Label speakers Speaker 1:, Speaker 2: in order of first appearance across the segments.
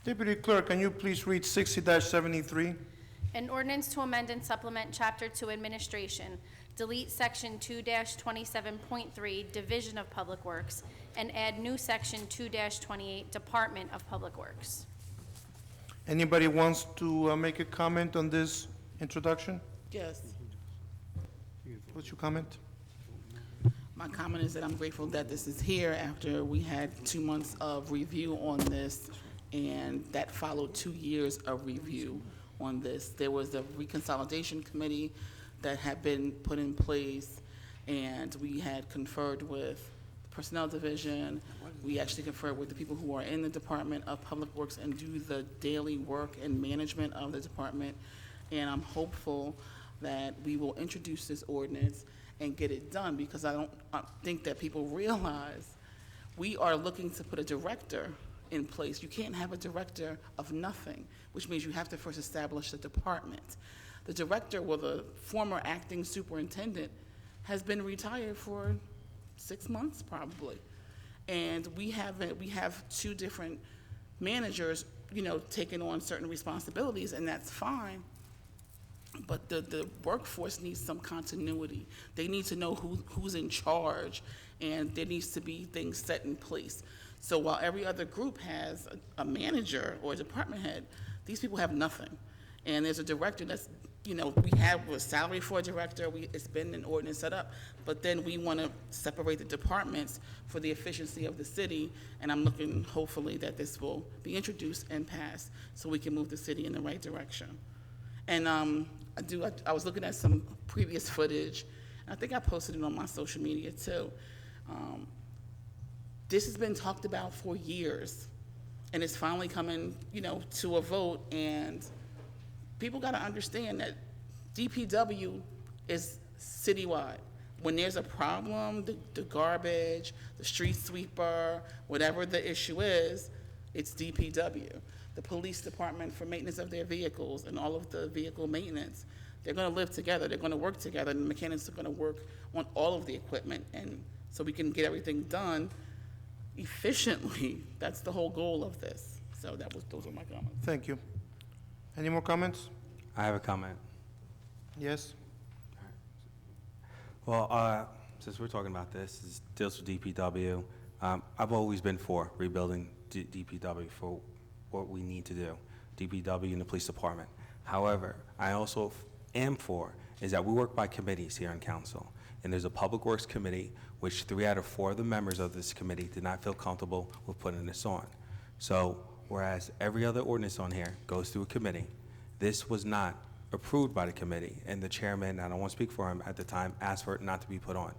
Speaker 1: Deputy Clerk, can you please read 60-73?
Speaker 2: An ordinance to amend and supplement Chapter 2 Administration, delete Section 2-27.3 Division of Public Works, and add new Section 2-28 Department of Public Works.
Speaker 1: Anybody wants to make a comment on this introduction?
Speaker 3: Yes.
Speaker 1: What's your comment?
Speaker 3: My comment is that I'm grateful that this is here after we had 2 months of review on this, and that followed 2 years of review on this. There was a reconsolidation committee that had been put in place, and we had conferred with the Personnel Division. We actually conferred with the people who are in the Department of Public Works and do the daily work and management of the department. And I'm hopeful that we will introduce this ordinance and get it done, because I think that people realize we are looking to put a director in place. You can't have a director of nothing, which means you have to first establish the department. The director, or the former acting superintendent, has been retired for 6 months probably. And we have 2 different managers, taking on certain responsibilities, and that's fine. But the workforce needs some continuity. They need to know who's in charge, and there needs to be things set in place. So while every other group has a manager or a department head, these people have nothing. And there's a director that's, we have a salary for a director, it's been an ordinance set up, but then we want to separate the departments for the efficiency of the city, and I'm looking hopefully that this will be introduced and passed so we can move the city in the right direction. And I was looking at some previous footage, and I think I posted it on my social media too. This has been talked about for years, and it's finally coming, to a vote, and people got to understand that DPW is citywide. When there's a problem, the garbage, the street sweeper, whatever the issue is, it's DPW. The police department for maintenance of their vehicles and all of the vehicle maintenance, they're going to live together, they're going to work together, and the mechanics are going to work on all of the equipment, and so we can get everything done efficiently. That's the whole goal of this. So those are my comments.
Speaker 1: Thank you. Any more comments?
Speaker 4: I have a comment.
Speaker 1: Yes?
Speaker 4: Well, since we're talking about this, it deals with DPW. I've always been for rebuilding DPW for what we need to do, DPW and the police department. However, I also am for is that we work by committees here in council. And there's a Public Works Committee, which 3 out of 4 of the members of this committee did not feel comfortable with putting this on. So, whereas every other ordinance on here goes through a committee, this was not approved by the committee, and the chairman, I don't want to speak for him at the time, asked for it not to be put on.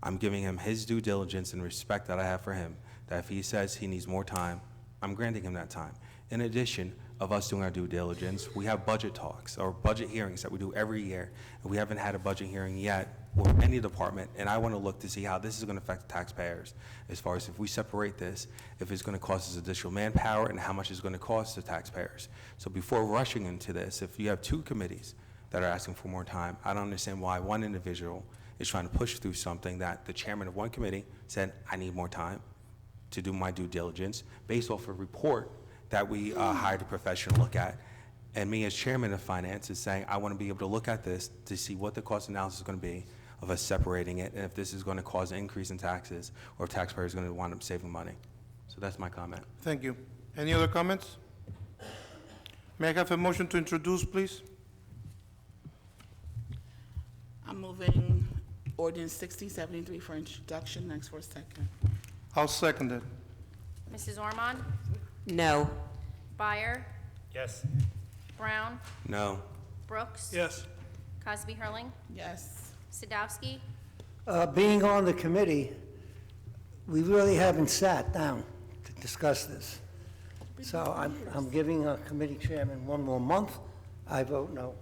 Speaker 4: I'm giving him his due diligence and respect that I have for him, that if he says he needs more time, I'm granting him that time. In addition of us doing our due diligence, we have budget talks or budget hearings that we do every year, and we haven't had a budget hearing yet with any department, and I want to look to see how this is going to affect the taxpayers as far as if we separate this, if it's going to cost us additional manpower, and how much it's going to cost the taxpayers. So before rushing into this, if you have 2 committees that are asking for more time, I don't understand why one individual is trying to push through something that the chairman of one committee said, I need more time to do my due diligence based off a report that we hired a professional to look at. And me as chairman of finance is saying, I want to be able to look at this to see what the cost analysis is going to be of us separating it, and if this is going to cause an increase in taxes, or if taxpayers are going to wind up saving money. So that's my comment.
Speaker 1: Thank you. Any other comments? May I have a motion to introduce, please?
Speaker 3: I'm moving ordinance 6073 for introduction, next for a second.
Speaker 1: I'll second it.
Speaker 2: Mrs. Ormond?
Speaker 5: No.
Speaker 2: Byer?
Speaker 6: Yes.
Speaker 2: Brown?
Speaker 4: No.
Speaker 2: Brooks?
Speaker 6: Yes.
Speaker 2: Cosby Hurling?
Speaker 3: Yes.
Speaker 2: Sadowski?
Speaker 7: Being on the committee, we really haven't sat down to discuss this. So I'm giving a committee chairman 1 more month. I vote no.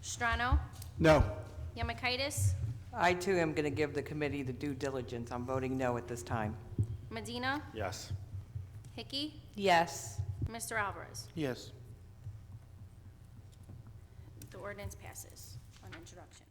Speaker 2: Strano?
Speaker 1: No.
Speaker 2: Yemakaitis?
Speaker 5: I too am going to give the committee the due diligence. I'm voting no at this time.
Speaker 2: Medina?
Speaker 6: Yes.
Speaker 2: Hickey?
Speaker 5: Yes.
Speaker 2: Mr. Alvarez?
Speaker 1: Yes.
Speaker 2: The ordinance passes on introduction.